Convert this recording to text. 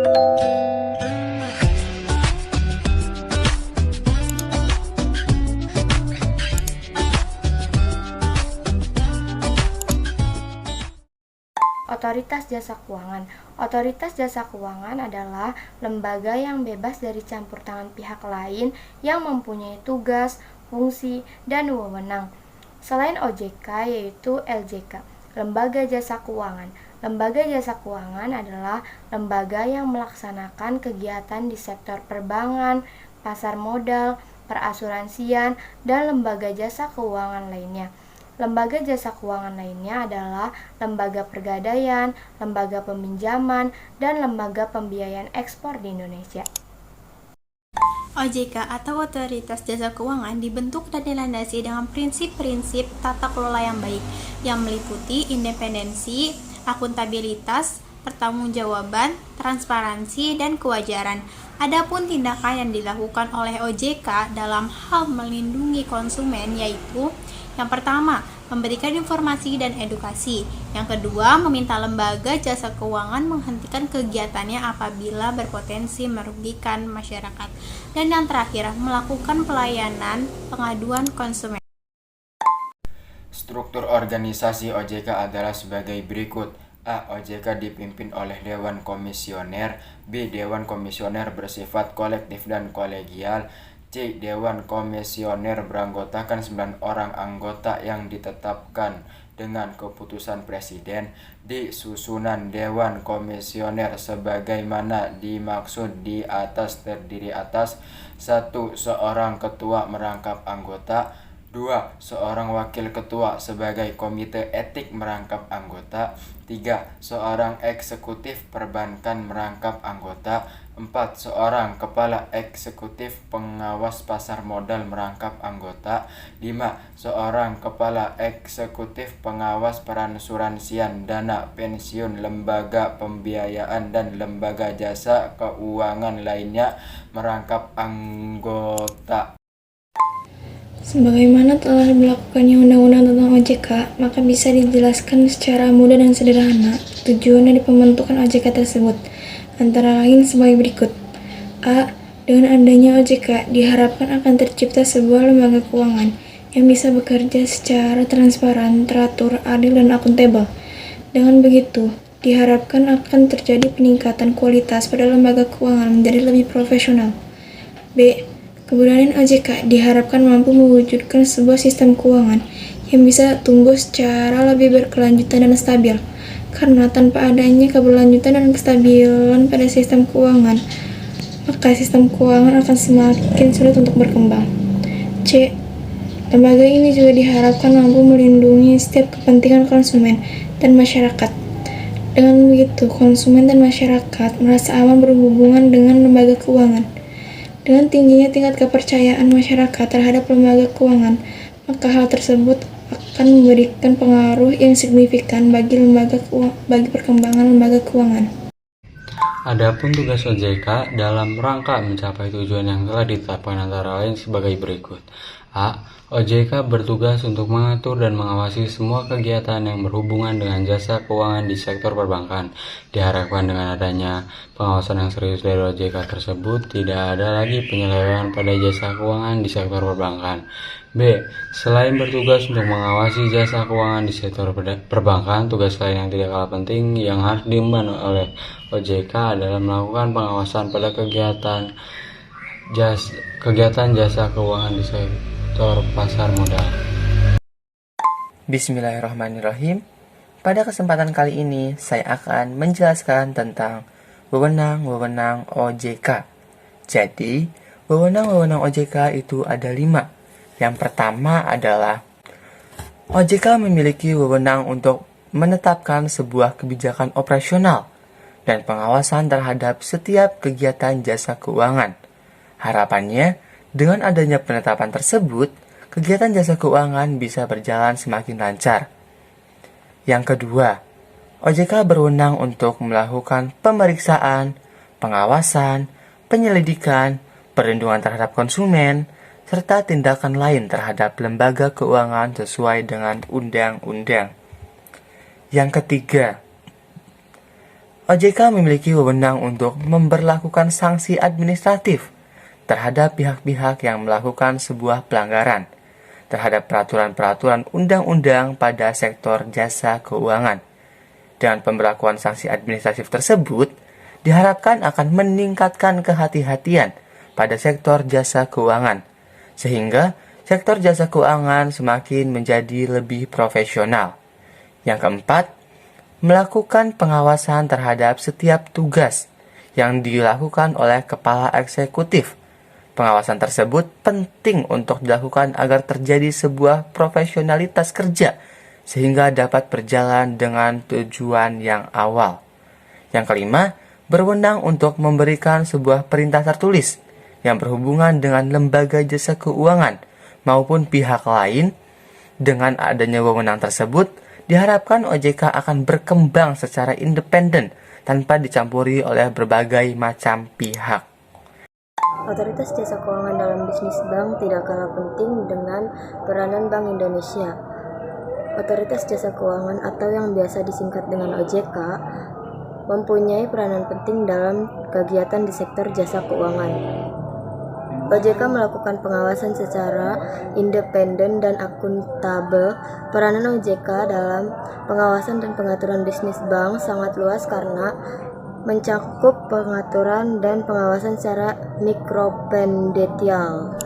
Otoritas Jasa Keuangan. Otoritas Jasa Keuangan adalah lembaga yang bebas dari campur tangan pihak lain yang mempunyai tugas, fungsi, dan wewenang. Selain OJK, yaitu LJK, Lembaga Jasa Keuangan. Lembaga Jasa Keuangan adalah lembaga yang melaksanakan kegiatan di sektor perbankan, pasar modal, perasuransian, dan lembaga jasa keuangan lainnya. Lembaga jasa keuangan lainnya adalah lembaga pegadaian, lembaga peminjaman, dan lembaga pembiayaan ekspor di Indonesia. OJK atau Otoritas Jasa Keuangan dibentuk dan dilandasi dengan prinsip-prinsip tata kelola yang baik, yang meliputi independensi, akuntabilitas, pertanggungjawaban, transparansi, dan kewajaran. Adapun tindakan yang dilakukan oleh OJK dalam hal melindungi konsumen yaitu yang pertama, memberikan informasi dan edukasi. Yang kedua, meminta lembaga jasa keuangan menghentikan kegiatannya apabila berpotensi merugikan masyarakat. Dan yang terakhir, melakukan pelayanan pengaduan konsumen. Struktur organisasi OJK adalah sebagai berikut. A. OJK dipimpin oleh Dewan Komisioner. B. Dewan Komisioner bersifat kolektif dan kolegial. C. Dewan Komisioner beranggotakan 9 orang anggota yang ditetapkan dengan keputusan Presiden. D. Susunan Dewan Komisioner sebagaimana dimaksud di atas terdiri atas 1. Seorang ketua merangkap anggota. 2. Seorang wakil ketua sebagai komite etik merangkap anggota. 3. Seorang eksekutif perbankan merangkap anggota. 4. Seorang kepala eksekutif pengawas pasar modal merangkap anggota. 5. Seorang kepala eksekutif pengawas peransuransian, dana pensiun, lembaga pembiayaan, dan lembaga jasa keuangan lainnya merangkap anggota. Sebagaimana telah dilakukannya Undang-Undang tentang OJK, maka bisa dijelaskan secara mudah dan sederhana tujuan dari pembentukan OJK tersebut, antara lain sebagai berikut. A. Dengan adanya OJK, diharapkan akan tercipta sebuah lembaga keuangan yang bisa bekerja secara transparan, teratur, adil, dan akuntabel. Dengan begitu, diharapkan akan terjadi peningkatan kualitas pada lembaga keuangan menjadi lebih profesional. B. Keberadaan OJK diharapkan mampu mewujudkan sebuah sistem keuangan yang bisa tumbuh secara lebih berkelanjutan dan stabil. Karena tanpa adanya keberlanjutan dan kestabilan pada sistem keuangan, maka sistem keuangan akan semakin sulit untuk berkembang. C. Lembaga ini juga diharapkan mampu melindungi setiap kepentingan konsumen dan masyarakat. Dengan begitu, konsumen dan masyarakat merasa aman berhubungan dengan lembaga keuangan. Dengan tingginya tingkat kepercayaan masyarakat terhadap lembaga keuangan, maka hal tersebut akan memberikan pengaruh yang signifikan bagi perkembangan lembaga keuangan. Adapun tugas OJK dalam rangka mencapai tujuan yang telah ditetapkan antara lain sebagai berikut. A. OJK bertugas untuk mengatur dan mengawasi semua kegiatan yang berhubungan dengan jasa keuangan di sektor perbankan. Diharapkan dengan adanya pengawasan yang serius dari OJK tersebut, tidak ada lagi penyelewengan pada jasa keuangan di sektor perbankan. B. Selain bertugas untuk mengawasi jasa keuangan di sektor perbankan, tugas lain yang tidak kalah penting yang harus diemban oleh OJK adalah melakukan pengawasan pada kegiatan jasa keuangan di sektor pasar modal. Bismillahirrahmanirrahim. Pada kesempatan kali ini, saya akan menjelaskan tentang wewenang-wewenang OJK. Jadi, wewenang-wewenang OJK itu ada 5. Yang pertama adalah OJK memiliki wewenang untuk menetapkan sebuah kebijakan operasional dan pengawasan terhadap setiap kegiatan jasa keuangan. Harapannya, dengan adanya penetapan tersebut, kegiatan jasa keuangan bisa berjalan semakin lancar. Yang kedua, OJK berwenang untuk melakukan pemeriksaan, pengawasan, penyelidikan, perlindungan terhadap konsumen, serta tindakan lain terhadap lembaga keuangan sesuai dengan undang-undang. Yang ketiga, OJK memiliki wewenang untuk memberlakukan sanksi administratif terhadap pihak-pihak yang melakukan sebuah pelanggaran terhadap peraturan-peraturan undang-undang pada sektor jasa keuangan. Dengan pemberlakuan sanksi administratif tersebut, diharapkan akan meningkatkan kehati-hatian pada sektor jasa keuangan, sehingga sektor jasa keuangan semakin menjadi lebih profesional. Yang keempat, melakukan pengawasan terhadap setiap tugas yang dilakukan oleh kepala eksekutif. Pengawasan tersebut penting untuk dilakukan agar terjadi sebuah profesionalitas kerja sehingga dapat berjalan dengan tujuan yang awal. Yang kelima, berwenang untuk memberikan sebuah perintah tertulis yang berhubungan dengan lembaga jasa keuangan maupun pihak lain. Dengan adanya wewenang tersebut, diharapkan OJK akan berkembang secara independen tanpa dicampuri oleh berbagai macam pihak. Otoritas jasa keuangan dalam bisnis bank tidak kalah penting dengan peranan Bank Indonesia. Otoritas jasa keuangan atau yang biasa disingkat dengan OJK mempunyai peranan penting dalam kegiatan di sektor jasa keuangan. OJK melakukan pengawasan secara independen dan akuntabel. Peranan OJK dalam pengawasan dan pengaturan bisnis bank sangat luas karena mencakup pengaturan dan pengawasan secara mikroprudensial.